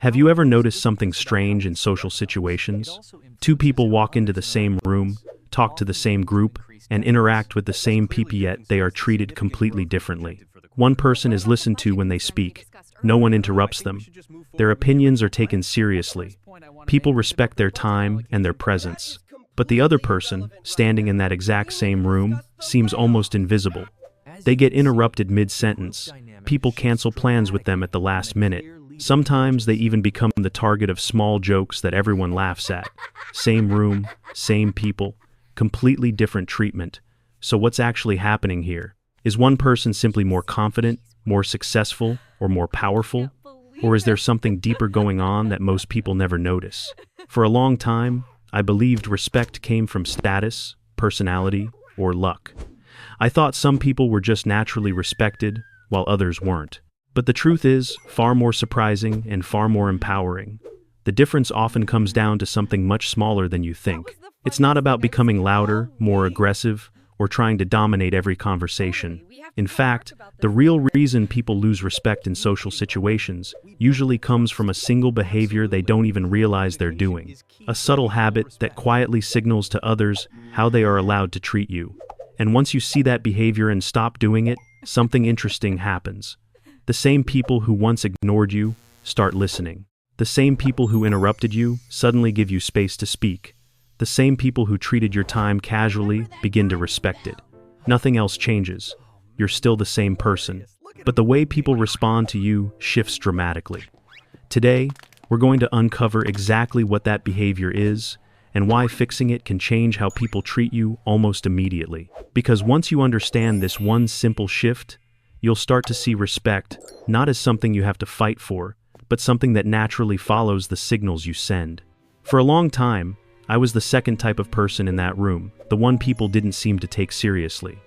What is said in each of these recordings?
Have you ever noticed something strange in social situations? Two people walk into the same room, talk to the same group, and interact with the same people, yet they are treated completely differently. One person is listened to when they speak. No one interrupts them. Their opinions are taken seriously. People respect their time and their presence. But the other person, standing in that exact same room, seems almost invisible. They get interrupted mid-sentence. People cancel plans with them at the last minute. Sometimes they even become the target of small jokes that everyone laughs at. Same room, same people, completely different treatment. So what's actually happening here? Is one person simply more confident, more successful, or more powerful? Or is there something deeper going on that most people never notice? For a long time, I believed respect came from status, personality, or luck. I thought some people were just naturally respected, while others weren't. But the truth is, far more surprising and far more empowering. The difference often comes down to something much smaller than you think. It's not about becoming louder, more aggressive, or trying to dominate every conversation. In fact, the real reason people lose respect in social situations usually comes from a single behavior they don't even realize they're doing. A subtle habit that quietly signals to others how they are allowed to treat you. And once you see that behavior and stop doing it, something interesting happens. The same people who once ignored you start listening. The same people who interrupted you suddenly give you space to speak. The same people who treated your time casually begin to respect it. Nothing else changes. You're still the same person. But the way people respond to you shifts dramatically. Today, we're going to uncover exactly what that behavior is and why fixing it can change how people treat you almost immediately. Because once you understand this one simple shift, you'll start to see respect not as something you have to fight for, but something that naturally follows the signals you send. For a long time, I was the second type of person in that room, the one people didn't seem to take seriously.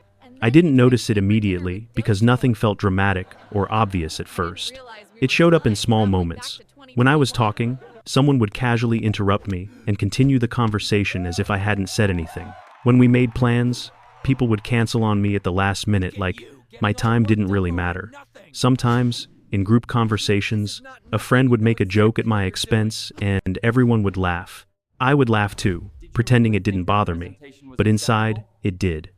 I didn't notice it immediately because nothing felt dramatic or obvious at first. It showed up in small moments. When I was talking, someone would casually interrupt me and continue the conversation as if I hadn't said anything. When we made plans, people would cancel on me at the last minute like my time didn't really matter. Sometimes, in group conversations, a friend would make a joke at my expense and everyone would laugh. I would laugh too, pretending it didn't bother me. But inside, it did.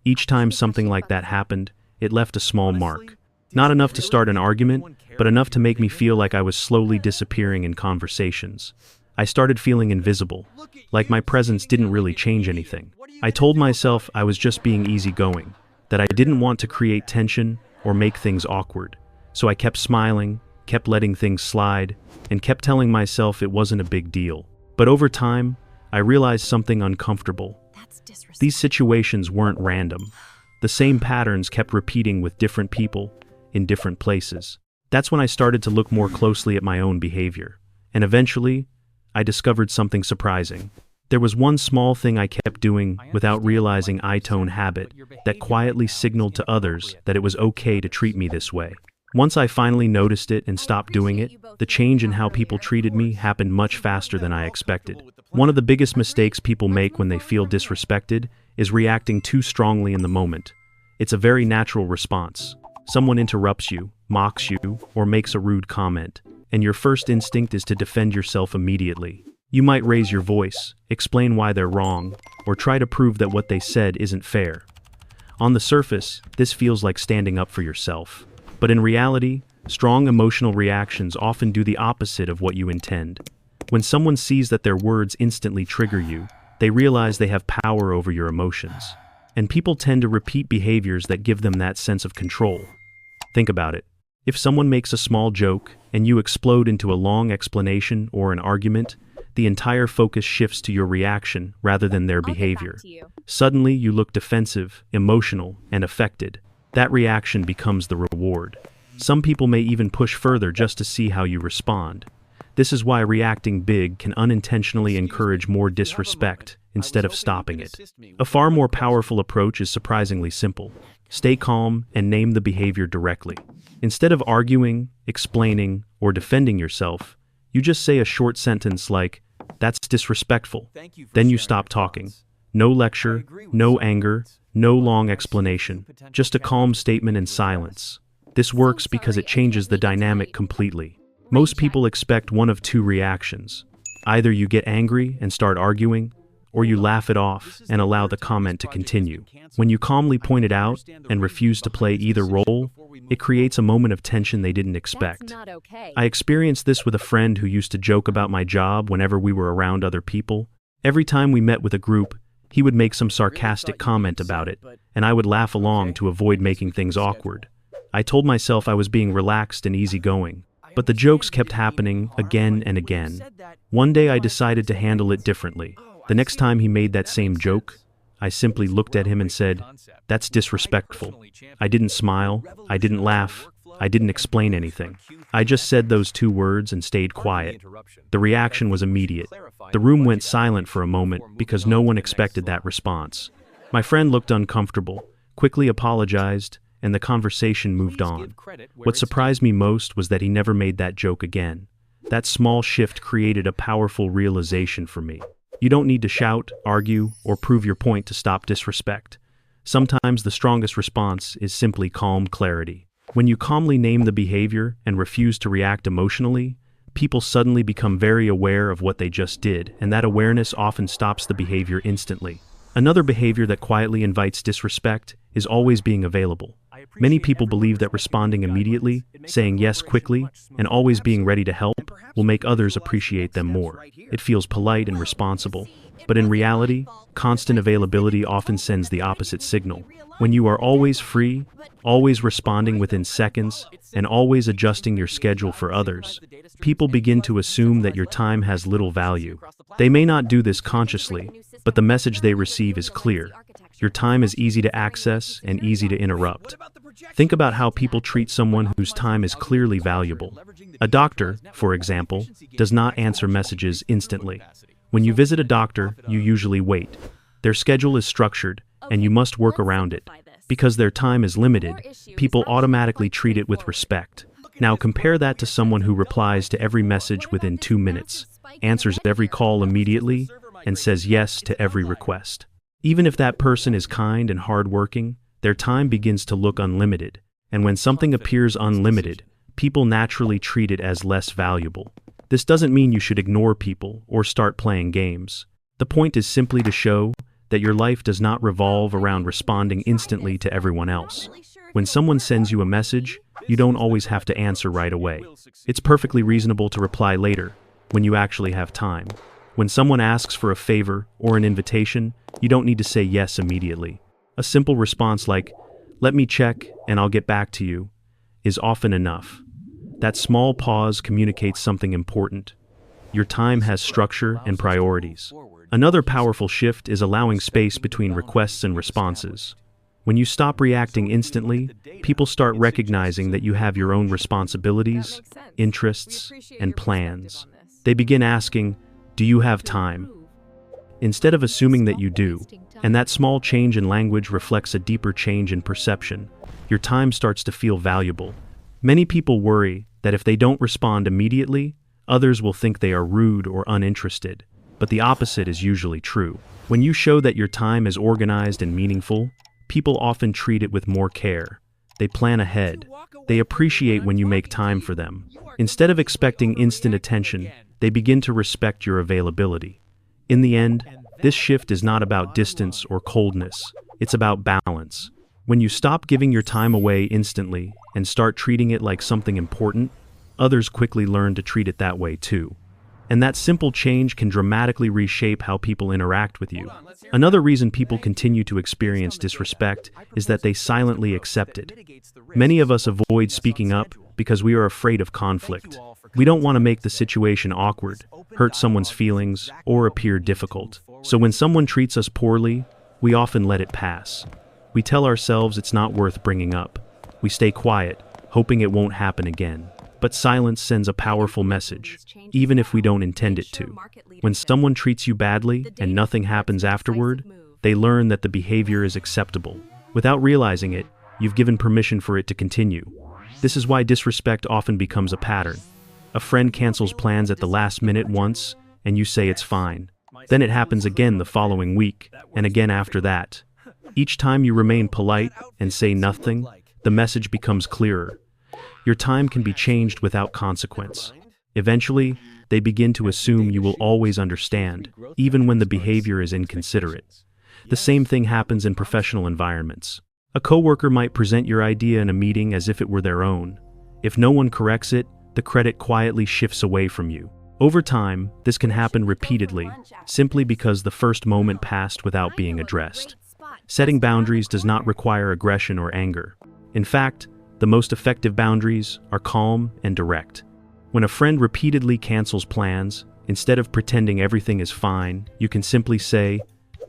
Each time something like that happened, it left a small mark. Not enough to start an argument, but enough to make me feel like I was slowly disappearing in conversations. I started feeling invisible, like my presence didn't really change anything. I told myself I was just being easygoing, that I didn't want to create tension or make things awkward. So I kept smiling, kept letting things slide, and kept telling myself it wasn't a big deal. But over time, I realized something uncomfortable. These situations weren't random. The same patterns kept repeating with different people, in different places. That's when I started to look more closely at my own behavior. And eventually, I discovered something surprising. There was one small thing I kept doing without realizing I-tone habit that quietly signaled to others that it was okay to treat me this way. Once I finally noticed it and stopped doing it, the change in how people treated me happened much faster than I expected. One of the biggest mistakes people make when they feel disrespected is reacting too strongly in the moment. It's a very natural response. Someone interrupts you, mocks you, or makes a rude comment, and your first instinct is to defend yourself immediately. You might raise your voice, explain why they're wrong, or try to prove that what they said isn't fair. On the surface, this feels like standing up for yourself. But in reality, strong emotional reactions often do the opposite of what you intend. When someone sees that their words instantly trigger you, they realize they have power over your emotions. And people tend to repeat behaviors that give them that sense of control. Think about it. If someone makes a small joke and you explode into a long explanation or an argument, the entire focus shifts to your reaction rather than their behavior. Suddenly, you look defensive, emotional, and affected. That reaction becomes the reward. Some people may even push further just to see how you respond. This is why reacting big can unintentionally encourage more disrespect instead of stopping it. A far more powerful approach is surprisingly simple. Stay calm and name the behavior directly. Instead of arguing, explaining, or defending yourself, you just say a short sentence like, "That's disrespectful." Then you stop talking. No lecture, no anger, no long explanation, just a calm statement and silence. This works because it changes the dynamic completely. Most people expect one of two reactions. Either you get angry and start arguing, or you laugh it off and allow the comment to continue. When you calmly point it out and refuse to play either role, it creates a moment of tension they didn't expect. I experienced this with a friend who used to joke about my job whenever we were around other people. Every time we met with a group, he would make some sarcastic comment about it, and I would laugh along to avoid making things awkward. I told myself I was being relaxed and easygoing, but the jokes kept happening again and again. One day I decided to handle it differently. The next time he made that same joke, I simply looked at him and said, "That's disrespectful." I didn't smile, I didn't laugh, I didn't explain anything. I just said those two words and stayed quiet. The reaction was immediate. The room went silent for a moment because no one expected that response. My friend looked uncomfortable, quickly apologized, and the conversation moved on. What surprised me most was that he never made that joke again. That small shift created a powerful realization for me. You don't need to shout, argue, or prove your point to stop disrespect. Sometimes the strongest response is simply calm clarity. When you calmly name the behavior and refuse to react emotionally, people suddenly become very aware of what they just did, and that awareness often stops the behavior instantly. Another behavior that quietly invites disrespect is always being available. Many people believe that responding immediately, saying yes quickly, and always being ready to help will make others appreciate them more. It feels polite and responsible. But in reality, constant availability often sends the opposite signal. When you are always free, always responding within seconds, and always adjusting your schedule for others, people begin to assume that your time has little value. They may not do this consciously, but the message they receive is clear. Your time is easy to access and easy to interrupt. Think about how people treat someone whose time is clearly valuable. A doctor, for example, does not answer messages instantly. When you visit a doctor, you usually wait. Their schedule is structured, and you must work around it. Because their time is limited, people automatically treat it with respect. Now compare that to someone who replies to every message within 2 minutes, answers every call immediately, and says yes to every request. Even if that person is kind and hardworking, their time begins to look unlimited. And when something appears unlimited, people naturally treat it as less valuable. This doesn't mean you should ignore people or start playing games. The point is simply to show that your life does not revolve around responding instantly to everyone else. When someone sends you a message, you don't always have to answer right away. It's perfectly reasonable to reply later, when you actually have time. When someone asks for a favor or an invitation, you don't need to say yes immediately. A simple response like, "Let me check and I'll get back to you," is often enough. That small pause communicates something important. Your time has structure and priorities. Another powerful shift is allowing space between requests and responses. When you stop reacting instantly, people start recognizing that you have your own responsibilities, interests, and plans. They begin asking, "Do you have time?" instead of assuming that you do, and that small change in language reflects a deeper change in perception. Your time starts to feel valuable. Many people worry that if they don't respond immediately, others will think they are rude or uninterested. But the opposite is usually true. When you show that your time is organized and meaningful, people often treat it with more care. They plan ahead. They appreciate when you make time for them. Instead of expecting instant attention, they begin to respect your availability. In the end, this shift is not about distance or coldness. It's about balance. When you stop giving your time away instantly and start treating it like something important, others quickly learn to treat it that way too. And that simple change can dramatically reshape how people interact with you. Another reason people continue to experience disrespect is that they silently accept it. Many of us avoid speaking up because we are afraid of conflict. We don't want to make the situation awkward, hurt someone's feelings, or appear difficult. So when someone treats us poorly, we often let it pass. We tell ourselves it's not worth bringing up. We stay quiet, hoping it won't happen again. But silence sends a powerful message, even if we don't intend it to. When someone treats you badly and nothing happens afterward, they learn that the behavior is acceptable. Without realizing it, you've given permission for it to continue. This is why disrespect often becomes a pattern. A friend cancels plans at the last minute once, and you say it's fine. Then it happens again the following week, and again after that. Each time you remain polite and say nothing, the message becomes clearer. Your time can be changed without consequence. Eventually, they begin to assume you will always understand, even when the behavior is inconsiderate. The same thing happens in professional environments. A coworker might present your idea in a meeting as if it were their own. If no one corrects it, the credit quietly shifts away from you. Over time, this can happen repeatedly, simply because the first moment passed without being addressed. Setting boundaries does not require aggression or anger. In fact, the most effective boundaries are calm and direct. When a friend repeatedly cancels plans, instead of pretending everything is fine, you can simply say,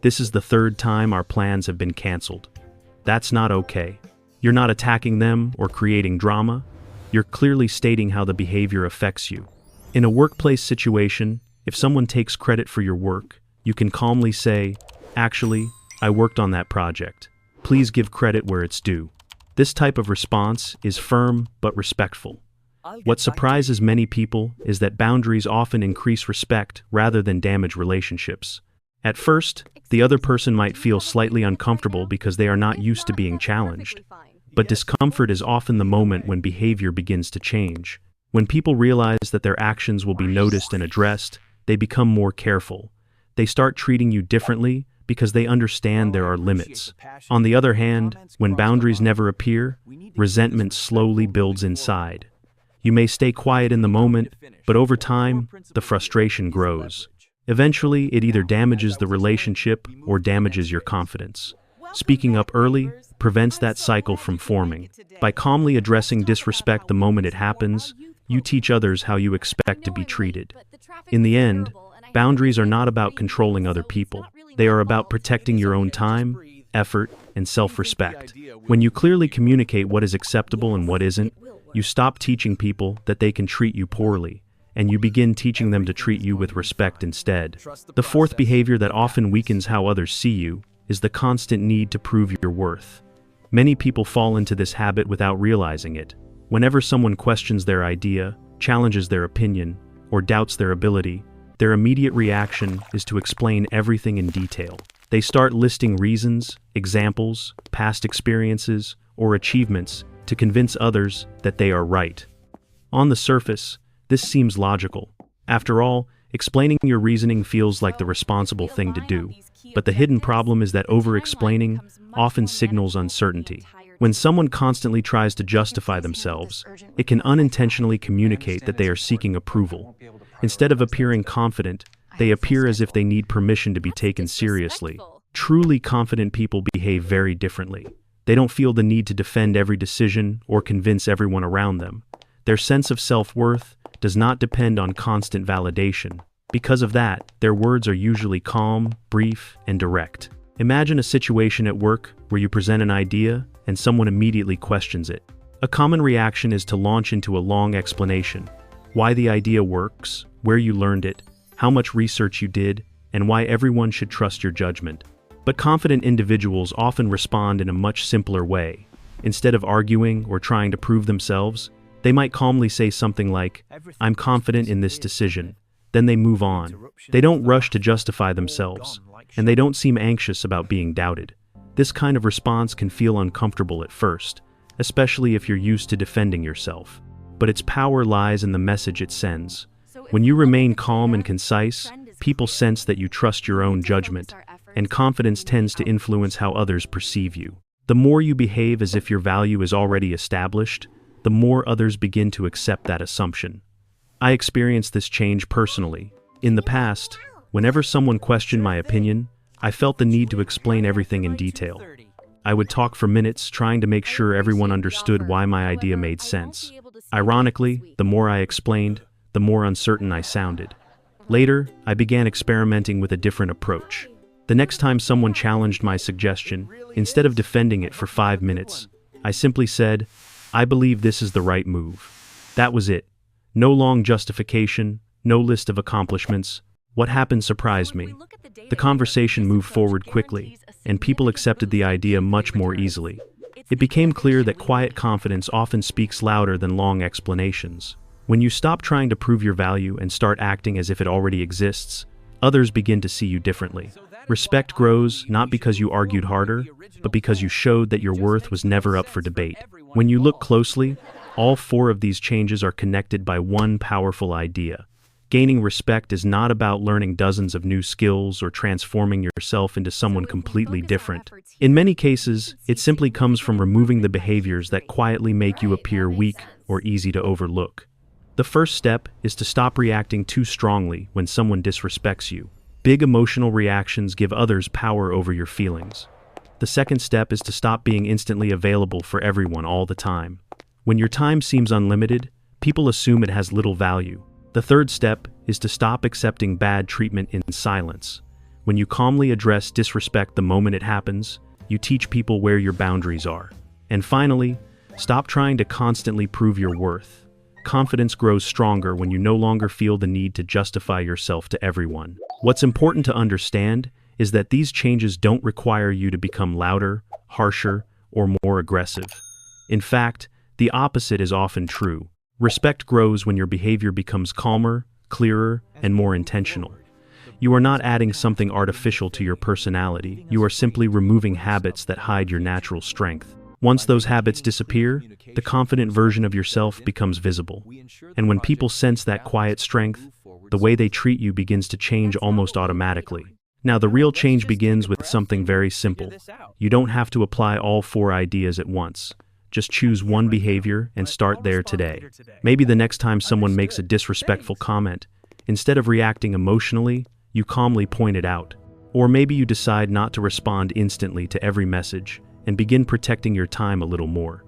"This is the third time our plans have been canceled." That's not okay. You're not attacking them or creating drama. You're clearly stating how the behavior affects you. In a workplace situation, if someone takes credit for your work, you can calmly say, "Actually, I worked on that project. Please give credit where it's due." This type of response is firm but respectful. What surprises many people is that boundaries often increase respect rather than damage relationships. At first, the other person might feel slightly uncomfortable because they are not used to being challenged. But discomfort is often the moment when behavior begins to change. When people realize that their actions will be noticed and addressed, they become more careful. They start treating you differently because they understand there are limits. On the other hand, when boundaries never appear, resentment slowly builds inside. You may stay quiet in the moment, but over time, the frustration grows. Eventually, it either damages the relationship or damages your confidence. Speaking up early prevents that cycle from forming. By calmly addressing disrespect the moment it happens, you teach others how you expect to be treated. In the end, boundaries are not about controlling other people. They are about protecting your own time, effort, and self-respect. When you clearly communicate what is acceptable and what isn't, you stop teaching people that they can treat you poorly, and you begin teaching them to treat you with respect instead. The fourth behavior that often weakens how others see you is the constant need to prove your worth. Many people fall into this habit without realizing it. Whenever someone questions their idea, challenges their opinion, or doubts their ability, their immediate reaction is to explain everything in detail. They start listing reasons, examples, past experiences, or achievements to convince others that they are right. On the surface, this seems logical. After all, explaining your reasoning feels like the responsible thing to do. But the hidden problem is that over-explaining often signals uncertainty. When someone constantly tries to justify themselves, it can unintentionally communicate that they are seeking approval. Instead of appearing confident, they appear as if they need permission to be taken seriously. Truly confident people behave very differently. They don't feel the need to defend every decision or convince everyone around them. Their sense of self-worth does not depend on constant validation. Because of that, their words are usually calm, brief, and direct. Imagine a situation at work where you present an idea and someone immediately questions it. A common reaction is to launch into a long explanation: why the idea works, where you learned it, how much research you did, and why everyone should trust your judgment. But confident individuals often respond in a much simpler way. Instead of arguing or trying to prove themselves, they might calmly say something like, "I'm confident in this decision." Then they move on. They don't rush to justify themselves, and they don't seem anxious about being doubted. This kind of response can feel uncomfortable at first, especially if you're used to defending yourself. But its power lies in the message it sends. When you remain calm and concise, people sense that you trust your own judgment, and confidence tends to influence how others perceive you. The more you behave as if your value is already established, the more others begin to accept that assumption. I experienced this change personally. In the past, whenever someone questioned my opinion, I felt the need to explain everything in detail. I would talk for minutes trying to make sure everyone understood why my idea made sense. Ironically, the more I explained, the more uncertain I sounded. Later, I began experimenting with a different approach. The next time someone challenged my suggestion, instead of defending it for 5 minutes, I simply said, "I believe this is the right move." That was it. No long justification, no list of accomplishments. What happened surprised me. The conversation moved forward quickly, and people accepted the idea much more easily. It became clear that quiet confidence often speaks louder than long explanations. When you stop trying to prove your value and start acting as if it already exists, others begin to see you differently. Respect grows not because you argued harder, but because you showed that your worth was never up for debate. When you look closely, All four of these changes are connected by one powerful idea. Gaining respect is not about learning dozens of new skills or transforming yourself into someone completely different. In many cases, it simply comes from removing the behaviors that quietly make you appear weak or easy to overlook. The first step is to stop reacting too strongly when someone disrespects you. Big emotional reactions give others power over your feelings. The second step is to stop being instantly available for everyone all the time. When your time seems unlimited, people assume it has little value. The third step is to stop accepting bad treatment in silence. When you calmly address disrespect the moment it happens, you teach people where your boundaries are. And finally, stop trying to constantly prove your worth. Confidence grows stronger when you no longer feel the need to justify yourself to everyone. What's important to understand is that these changes don't require you to become louder, harsher, or more aggressive. In fact, the opposite is often true. Respect grows when your behavior becomes calmer, clearer, and more intentional. You are not adding something artificial to your personality. You are simply removing habits that hide your natural strength. Once those habits disappear, the confident version of yourself becomes visible. And when people sense that quiet strength, the way they treat you begins to change almost automatically. Now, the real change begins with something very simple. You don't have to apply all four ideas at once. Just choose one behavior and start there today. Maybe the next time someone makes a disrespectful comment, instead of reacting emotionally, you calmly point it out. Or maybe you decide not to respond instantly to every message and begin protecting your time a little more.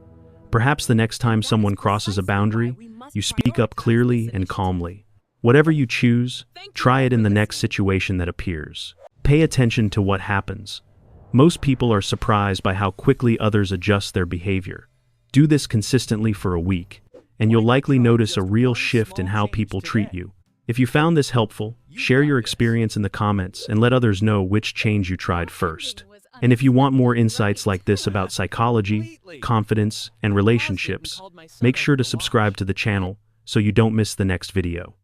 Perhaps the next time someone crosses a boundary, you speak up clearly and calmly. Whatever you choose, try it in the next situation that appears. Pay attention to what happens. Most people are surprised by how quickly others adjust their behavior. Do this consistently for a week, and you'll likely notice a real shift in how people treat you. If you found this helpful, share your experience in the comments and let others know which change you tried first. And if you want more insights like this about psychology, confidence, and relationships, make sure to subscribe to the channel so you don't miss the next video.